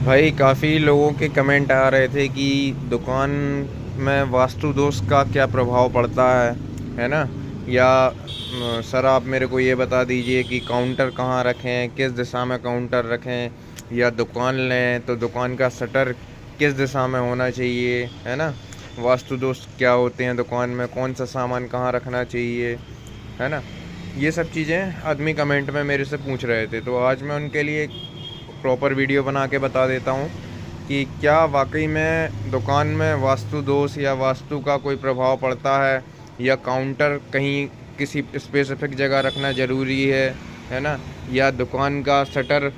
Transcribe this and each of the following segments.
भाई काफ़ी लोगों के कमेंट आ रहे थे कि दुकान में वास्तु दोष का क्या प्रभाव पड़ता है ना। या सर आप मेरे को ये बता दीजिए कि काउंटर कहाँ रखें, किस दिशा में काउंटर रखें, या दुकान लें तो दुकान का शटर किस दिशा में होना चाहिए, है ना। वास्तु दोष क्या होते हैं दुकान में, कौन सा सामान कहाँ रखना चाहिए, है ना। ये सब चीज़ें आदमी कमेंट में मेरे से पूछ रहे थे, तो आज मैं उनके लिए प्रॉपर वीडियो बना के बता देता हूँ कि क्या वाकई में दुकान में वास्तु दोष या वास्तु का कोई प्रभाव पड़ता है, या काउंटर कहीं किसी स्पेसिफिक जगह रखना ज़रूरी है ना। या दुकान का शटर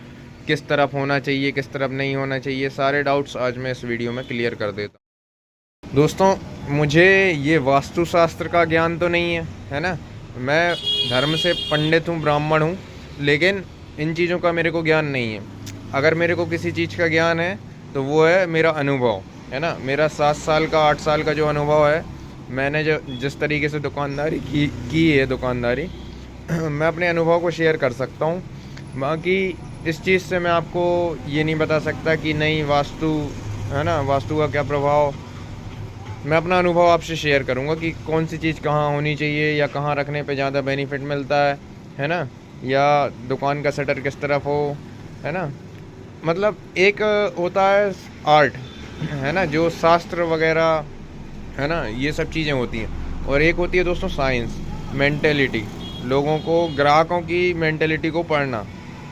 किस तरफ होना चाहिए, किस तरफ नहीं होना चाहिए। सारे डाउट्स आज मैं इस वीडियो में क्लियर कर देता हूँ। दोस्तों, मुझे ये वास्तुशास्त्र का ज्ञान तो नहीं है ना। मैं धर्म से पंडित हूँ, ब्राह्मण हूँ, लेकिन इन चीज़ों का मेरे को ज्ञान नहीं है। अगर मेरे को किसी चीज़ का ज्ञान है तो वो है मेरा अनुभव, है ना। मेरा 7 साल का 8 साल का जो अनुभव है, मैंने जो जिस तरीके से दुकानदारी की है दुकानदारी मैं अपने अनुभव को शेयर कर सकता हूँ। बाकी इस चीज़ से मैं आपको ये नहीं बता सकता कि नहीं वास्तु, है ना, वास्तु का क्या प्रभाव। मैं अपना अनुभव आपसे शेयर करूँगा कि कौन सी चीज़ कहाँ होनी चाहिए, या कहाँ रखने पे ज़्यादा बेनिफिट मिलता है ना। या दुकान का शटर किस तरफ हो, है ना। मतलब एक होता है आर्ट, है ना, जो शास्त्र वगैरह, है ना, ये सब चीज़ें होती हैं। और एक होती है दोस्तों साइंस, मेंटेलिटी, लोगों को, ग्राहकों की मेंटेलिटी को पढ़ना,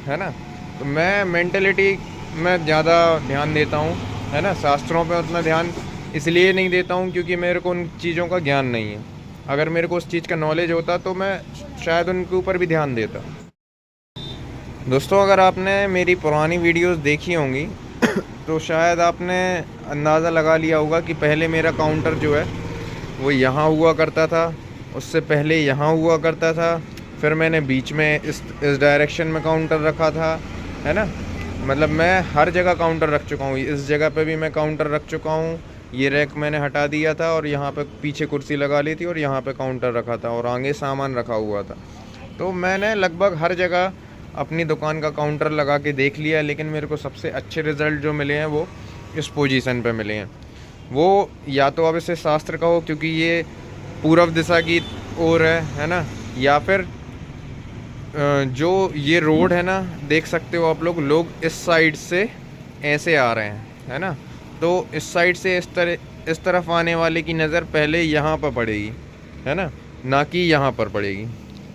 है ना। तो मैं मेंटेलिटी में ज़्यादा ध्यान देता हूँ, है ना। शास्त्रों पे उतना ध्यान इसलिए नहीं देता हूँ क्योंकि मेरे को उन चीज़ों का ज्ञान नहीं है। अगर मेरे को उस चीज़ का नॉलेज होता तो मैं शायद उनके ऊपर भी ध्यान देता। दोस्तों, अगर आपने मेरी पुरानी वीडियोस देखी होंगी तो शायद आपने अंदाज़ा लगा लिया होगा कि पहले मेरा काउंटर जो है वो यहाँ हुआ करता था, उससे पहले यहाँ हुआ करता था, फिर मैंने बीच में इस डायरेक्शन में काउंटर रखा था, है ना। मतलब मैं हर जगह काउंटर रख चुका हूँ। इस जगह पे भी मैं काउंटर रख चुका हूँ। ये रैक मैंने हटा दिया था और यहाँ पे पीछे कुर्सी लगा ली थी और यहाँ पे काउंटर रखा था और आगे सामान रखा हुआ था। तो मैंने लगभग हर जगह अपनी दुकान का काउंटर लगा के देख लिया, लेकिन मेरे को सबसे अच्छे रिज़ल्ट जो मिले हैं वो इस पोजीशन पे मिले हैं। वो या तो अब इसे शास्त्र कहो क्योंकि ये पूर्व दिशा की ओर है ना। या फिर जो ये रोड है ना, देख सकते हो आप लोग इस साइड से ऐसे आ रहे हैं, है ना। तो इस साइड से इस तरफ आने वाले की नज़र पहले यहाँ पर पड़ेगी, है ना कि यहाँ पर पड़ेगी।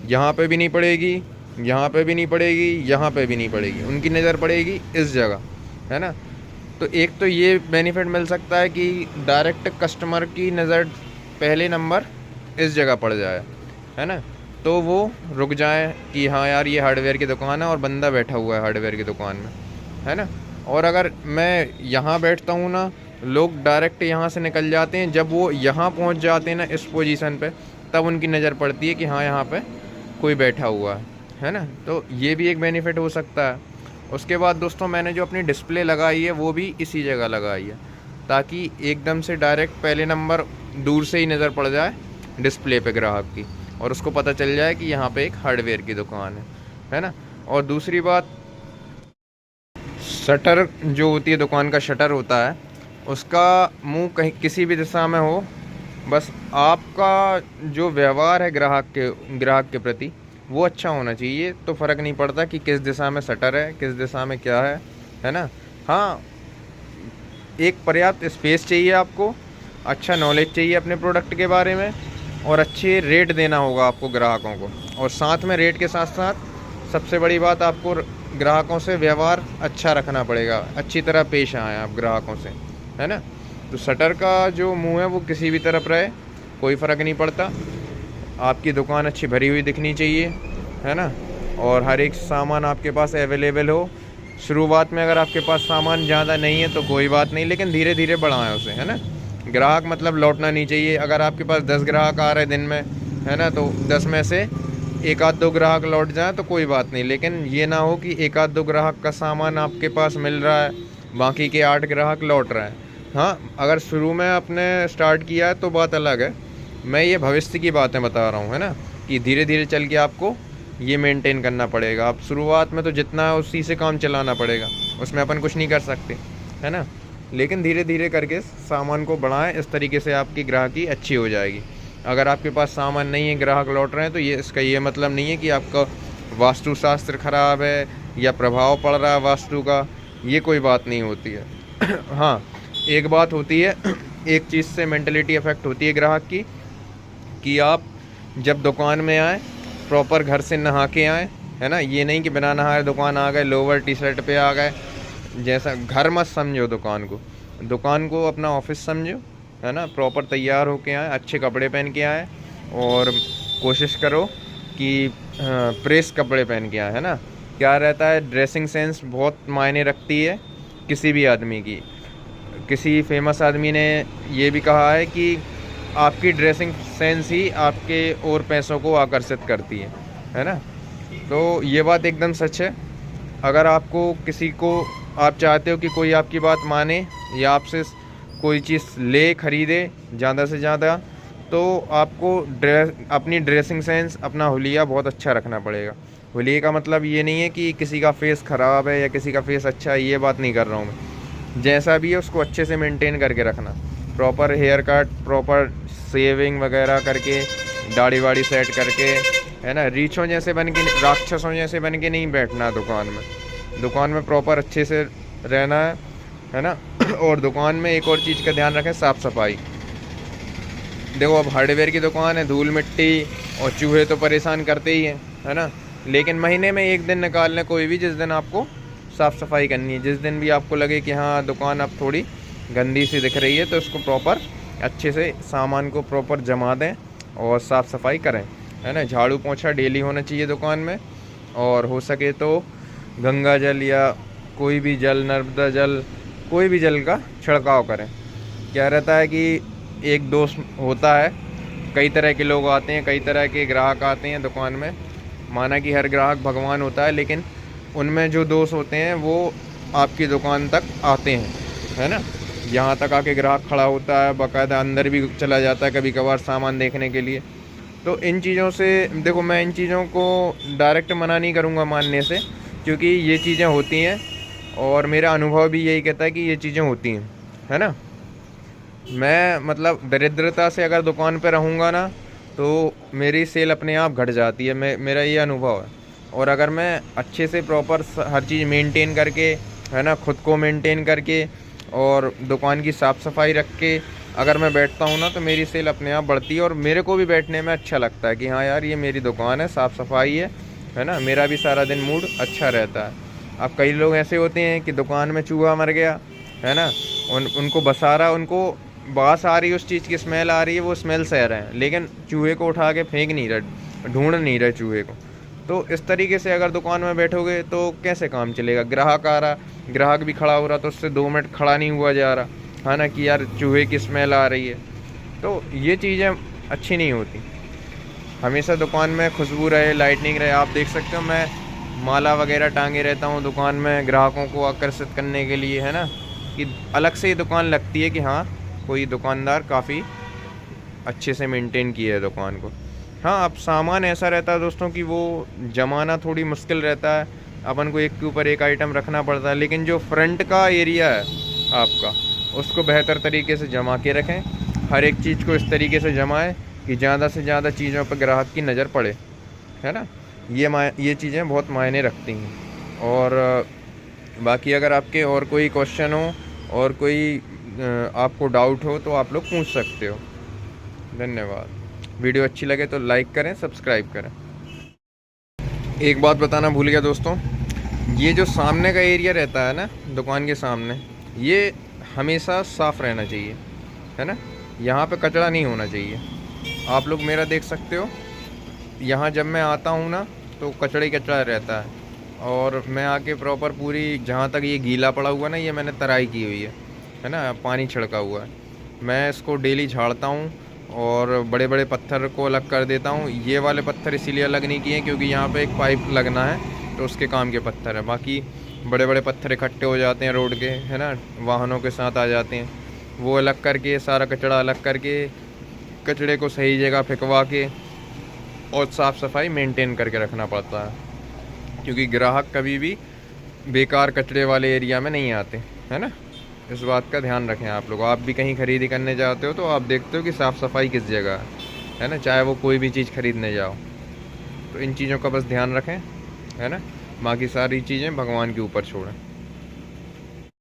यहाँ पे भी नहीं पड़ेगी, यहाँ पे भी नहीं पड़ेगी, यहाँ पे भी नहीं पड़ेगी। उनकी नज़र पड़ेगी इस जगह, है ना। तो एक तो ये बेनिफिट मिल सकता है कि डायरेक्ट कस्टमर की नज़र पहले नंबर इस जगह पड़ जाए, है ना। तो वो रुक जाए कि हाँ यार ये हार्डवेयर की दुकान है और बंदा बैठा हुआ है हार्डवेयर की दुकान में, है ना। और अगर मैं यहाँ बैठता हूँ ना, लोग डायरेक्ट यहाँ से निकल जाते हैं। जब वो यहाँ पहुँच जाते हैं ना इस पोजीशन पे, तब उनकी नज़र पड़ती है कि हाँ यहाँ पे कोई बैठा हुआ है ना। तो ये भी एक बेनिफिट हो सकता है। उसके बाद दोस्तों, मैंने जो अपनी डिस्प्ले लगाई है वो भी इसी जगह लगाई है, ताकि एकदम से डायरेक्ट पहले नंबर दूर से ही नज़र पड़ जाए डिस्प्ले पे ग्राहक की, और उसको पता चल जाए कि यहाँ पे एक हार्डवेयर की दुकान है ना। और दूसरी बात, शटर जो होती है, दुकान का शटर होता है, उसका मुंह कहीं किसी भी दिशा में हो, बस आपका जो व्यवहार है ग्राहक के प्रति वो अच्छा होना चाहिए। तो फ़र्क नहीं पड़ता कि किस दिशा में शटर है, किस दिशा में क्या है ना। हाँ, एक पर्याप्त स्पेस चाहिए आपको, अच्छा नॉलेज चाहिए अपने प्रोडक्ट के बारे में, और अच्छे रेट देना होगा आपको ग्राहकों को। और साथ में रेट के साथ साथ सबसे बड़ी बात, आपको ग्राहकों से व्यवहार अच्छा रखना पड़ेगा, अच्छी तरह पेश आए आप ग्राहकों से, है ना। तो शटर का जो मुंह है वो किसी भी तरफ रहे, कोई फ़र्क नहीं पड़ता। आपकी दुकान अच्छी भरी हुई दिखनी चाहिए, है ना। और हर एक सामान आपके पास अवेलेबल हो। शुरुआत में अगर आपके पास सामान ज़्यादा नहीं है तो कोई बात नहीं, लेकिन धीरे धीरे बढ़ाएं उसे, है ना। ग्राहक मतलब लौटना नहीं चाहिए। अगर आपके पास 10 ग्राहक आ रहे दिन में, है ना, तो 10 में से एक आध दो ग्राहक लौट जाए तो कोई बात नहीं, लेकिन ये ना हो कि एक आध दो ग्राहक का सामान आपके पास मिल रहा है, बाकी के 8 ग्राहक लौट रहे हैं। हाँ, अगर शुरू में आपने स्टार्ट किया है तो बात अलग है। मैं ये भविष्य की बातें बता रहा हूँ, है ना, कि धीरे धीरे चल के आपको ये मेंटेन करना पड़ेगा। अब शुरुआत में तो जितना है उसी से काम चलाना पड़ेगा, उसमें अपन कुछ नहीं कर सकते, है ना। लेकिन धीरे धीरे करके सामान को बढ़ाएं, इस तरीके से आपकी ग्राहकी अच्छी हो जाएगी। अगर आपके पास सामान नहीं है, ग्राहक लौट रहे हैं, तो ये इसका ये मतलब नहीं है कि आपका वास्तुशास्त्र ख़राब है या प्रभाव पड़ रहा है वास्तु का, ये कोई बात नहीं होती है। हाँ, एक बात होती है, एक चीज़ से मेंटलिटी अफेक्ट होती है ग्राहक की, कि आप जब दुकान में आए प्रॉपर घर से नहा के आए, है ना। ये नहीं कि बिना नहाए दुकान आ गए, लोअर टी शर्ट पे आ गए, जैसा घर मत समझो दुकान को अपना ऑफिस समझो, है ना। प्रॉपर तैयार होके आए, अच्छे कपड़े पहन के आए, और कोशिश करो कि प्रेस कपड़े पहन के आए, है ना। क्या रहता है, ड्रेसिंग सेंस बहुत मायने रखती है किसी भी आदमी की। किसी फेमस आदमी ने ये भी कहा है कि आपकी ड्रेसिंग सेंस ही आपके और पैसों को आकर्षित करती है ना। तो ये बात एकदम सच है। अगर आपको किसी को, आप चाहते हो कि कोई आपकी बात माने या आपसे कोई चीज़ ले खरीदे ज़्यादा से ज़्यादा, तो आपको अपनी ड्रेसिंग सेंस, अपना हुलिया बहुत अच्छा रखना पड़ेगा। हुलिये का मतलब ये नहीं है कि किसी का फेस ख़राब है या किसी का फेस अच्छा है, ये बात नहीं कर रहा हूँ मैं। जैसा भी है उसको अच्छे से मेंटेन करके रखना, proper hair cut, proper shaving वगैरह करके, दाढ़ी वाड़ी सेट करके, है ना। रीछों जैसे बन के, राक्षसों जैसे बन के नहीं बैठना दुकान में प्रॉपर अच्छे से रहना है ना। और दुकान में एक और चीज़ का ध्यान रखें, साफ़ सफाई। देखो, अब हार्डवेयर की दुकान है, धूल मिट्टी और चूहे तो परेशान करते ही हैं, है ना। लेकिन महीने में एक दिन निकाल लें कोई भी, जिस दिन आपको साफ़ सफाई करनी है। जिस दिन भी आपको लगे कि हाँ दुकान अब थोड़ी गंदी सी दिख रही है, तो इसको प्रॉपर अच्छे से सामान को प्रॉपर जमा दें और साफ़ सफाई करें, है ना। झाड़ू पोंछा डेली होना चाहिए दुकान में, और हो सके तो गंगा जल या कोई भी जल, नर्मदा जल, कोई भी जल का छिड़काव करें। क्या रहता है कि एक दोष होता है, कई तरह के लोग आते हैं, कई तरह के ग्राहक आते हैं दुकान में। माना कि हर ग्राहक भगवान होता है, लेकिन उनमें जो दोष होते हैं वो आपकी दुकान तक आते हैं, है ना। यहाँ तक आके ग्राहक खड़ा होता है, बाकायदा अंदर भी चला जाता है कभी कभार सामान देखने के लिए। तो इन चीज़ों से, देखो, मैं इन चीज़ों को डायरेक्ट मना नहीं करूँगा मानने से, क्योंकि ये चीज़ें होती हैं और मेरा अनुभव भी यही कहता है कि ये चीज़ें होती हैं, है ना। मैं मतलब दरिद्रता से अगर दुकान पे रहूँगा ना, तो मेरी सेल अपने आप घट जाती है, मेरा ये अनुभव है। और अगर मैं अच्छे से प्रॉपर हर चीज़ मेंटेन करके, है ना, ख़ुद को मेंटेन करके और दुकान की साफ़ सफाई रख के अगर मैं बैठता हूँ ना, तो मेरी सेल अपने आप बढ़ती है और मेरे को भी बैठने में अच्छा लगता है कि हाँ यार, ये मेरी दुकान है, साफ़ सफाई है ना। मेरा भी सारा दिन मूड अच्छा रहता है। अब कई लोग ऐसे होते हैं कि दुकान में चूहा मर गया, है ना, उनको बसा रहा, उनको बास आ रही है, उस चीज़ की स्मेल आ रही है, वो स्मेल सह रहे हैं, लेकिन चूहे को उठा के फेंक नहीं रहे, ढूंढ नहीं रहे चूहे को। तो इस तरीके से अगर दुकान में बैठोगे तो कैसे काम चलेगा। ग्राहक आ रहा, ग्राहक भी खड़ा हो रहा, तो उससे 2 मिनट खड़ा नहीं हुआ जा रहा, है ना, कि यार चूहे की स्मेल आ रही है। तो ये चीज़ें अच्छी नहीं होती। हमेशा दुकान में खुशबू रहे, लाइटनिंग रहे। आप देख सकते हो, मैं माला वगैरह टांगे रहता हूँ दुकान में ग्राहकों को आकर्षित करने के लिए, है ना, कि अलग से ही दुकान लगती है कि हाँ, कोई दुकानदार काफ़ी अच्छे से मेंटेन किया है दुकान को। हाँ, अब सामान ऐसा रहता है दोस्तों कि वो जमाना थोड़ी मुश्किल रहता है, अपन को एक के ऊपर एक आइटम रखना पड़ता है, लेकिन जो फ्रंट का एरिया है आपका, उसको बेहतर तरीके से जमा के रखें। हर एक चीज़ को इस तरीके से जमाएं कि ज़्यादा से ज़्यादा चीज़ों पर ग्राहक की नज़र पड़े, है ना। ये चीज़ें बहुत मायने रखती हैं। और बाकी अगर आपके और कोई क्वेश्चन हो और कोई आपको डाउट हो तो आप लोग पूछ सकते हो। धन्यवाद। वीडियो अच्छी लगे तो लाइक करें, सब्सक्राइब करें। एक बात बताना भूल गया दोस्तों, ये जो सामने का एरिया रहता है ना दुकान के सामने, ये हमेशा साफ़ रहना चाहिए, है ना। यहाँ पे कचरा नहीं होना चाहिए। आप लोग मेरा देख सकते हो, यहाँ जब मैं आता हूँ ना, तो कचड़ा ही कचड़ा रहता है। और मैं आके प्रॉपर पूरी, जहाँ तक ये गीला पड़ा हुआ ना, ये मैंने तराई की हुई है ना, पानी छिड़का हुआ है। मैं इसको डेली झाड़ता हूँ और बड़े बड़े पत्थर को अलग कर देता हूँ। ये वाले पत्थर इसीलिए अलग नहीं किए क्योंकि यहाँ पे एक पाइप लगना है, तो उसके काम के पत्थर है। बाकी बड़े बड़े पत्थर इकट्ठे हो जाते हैं रोड के, है ना, वाहनों के साथ आ जाते हैं, वो अलग करके, सारा कचड़ा अलग करके, कचड़े को सही जगह फेंकवा के और साफ़ सफाई मेंटेन करके रखना पड़ता है, क्योंकि ग्राहक कभी भी बेकार कचरे वाले एरिया में नहीं आते, है ना। इस बात का ध्यान रखें आप लोग। आप भी कहीं ख़रीदी करने जाते हो तो आप देखते हो कि साफ़ सफाई किस जगह है ना, चाहे वो कोई भी चीज़ ख़रीदने जाओ। तो इन चीज़ों का बस ध्यान रखें, है ना। बाकी सारी चीज़ें भगवान के ऊपर छोड़ें।